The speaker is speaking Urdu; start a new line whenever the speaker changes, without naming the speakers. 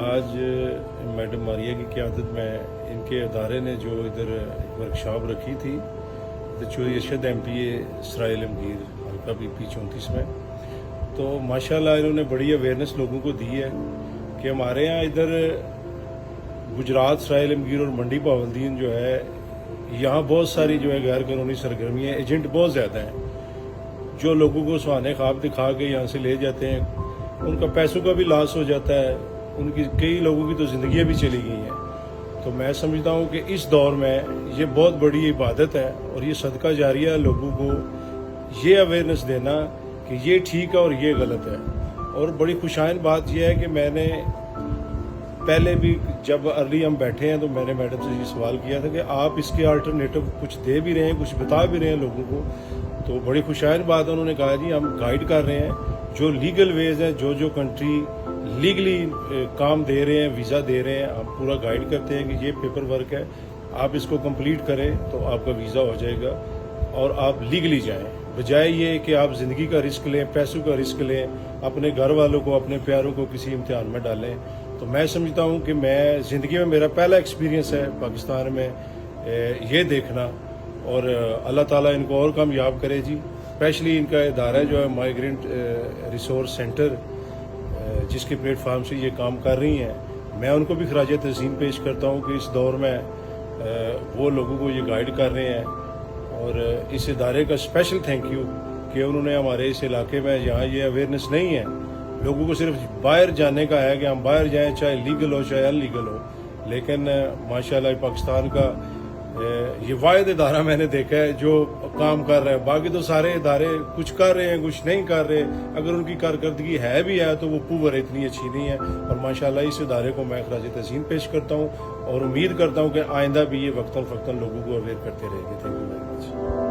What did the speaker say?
آج میڈم ماریہ کی قیادت میں ان کے ادارے نے جو ادھر ورکشاپ رکھی تھی چوہی ارشد ایم پی اے سرائے عالمگیر حلقہ بی پی 34 میں، تو ماشاءاللہ انہوں نے بڑی اویئرنیس لوگوں کو دی ہے کہ ہمارے یہاں ادھر گجرات سرائے عالمگیر اور منڈی پابندین جو ہے یہاں بہت ساری جو ہے غیر قانونی سرگرمیاں ایجنٹ بہت زیادہ ہیں جو لوگوں کو سہانے خواب دکھا کے یہاں سے لے جاتے ہیں، ان کا پیسوں کا بھی لاس ہو جاتا ہے، ان کی کئی لوگوں کی تو زندگیاں بھی چلی گئی ہیں۔ تو میں سمجھتا ہوں کہ اس دور میں یہ بہت بڑی عبادت ہے اور یہ صدقہ جاریہ ہے لوگوں کو یہ اویئرنیس دینا کہ یہ ٹھیک ہے اور یہ غلط ہے۔ اور بڑی خوشائن بات یہ ہے کہ میں نے پہلے بھی جب ارلی ہم بیٹھے ہیں تو میں نے میڈم سے یہ سوال کیا تھا کہ آپ اس کے آلٹرنیٹو کچھ دے بھی رہے ہیں، کچھ بتا بھی رہے ہیں لوگوں کو، تو بڑی خوشائن بات انہوں نے کہا جی ہم گائیڈ کر رہے ہیں، جو لیگل ویز ہیں، جو کنٹری لیگلی کام دے رہے ہیں، ویزا دے رہے ہیں، ہم پورا گائیڈ کرتے ہیں کہ یہ پیپر ورک ہے، آپ اس کو کمپلیٹ کریں تو آپ کا ویزا ہو جائے گا اور آپ لیگلی جائیں، بجائے یہ کہ آپ زندگی کا رسک لیں، پیسوں کا رسک لیں، اپنے گھر والوں کو، اپنے پیاروں کو کسی امتحان میں ڈالیں۔ تو میں سمجھتا ہوں کہ میں زندگی میں میرا پہلا ایکسپیرینس ہے پاکستان میں یہ دیکھنا، اور اللہ تعالیٰ ان کو اور کامیاب کرے جی۔ اسپیشلی ان کا ادارہ جو ہے مائیگرنٹ ریسورس سینٹر جس کے پلیٹ فارم سے یہ کام کر رہی ہیں، میں ان کو بھی خراج تحسین پیش کرتا ہوں کہ اس دور میں وہ لوگوں کو یہ گائیڈ کر رہے ہیں، اور اس ادارے کا اسپیشل تھینک یو کہ انہوں نے ہمارے اس علاقے میں جہاں یہ اویئرنیس نہیں ہے، لوگوں کو صرف باہر جانے کا ہے کہ ہم باہر جائیں چاہے لیگل ہو چاہے ان لیگل ہو، لیکن ماشاءاللہ پاکستان کا یہ واحد ادارہ میں نے دیکھا ہے جو کام کر رہا ہے۔ باقی تو سارے ادارے کچھ کر رہے ہیں، کچھ نہیں کر رہے، اگر ان کی کارکردگی ہے بھی ہے تو وہ پور اتنی اچھی نہیں ہے، اور ماشاءاللہ اس ادارے کو میں خراج تحسین پیش کرتا ہوں اور امید کرتا ہوں کہ آئندہ بھی یہ وقتاً فوقتاً لوگوں کو اویئر کرتے رہے گی۔ Thank you very much.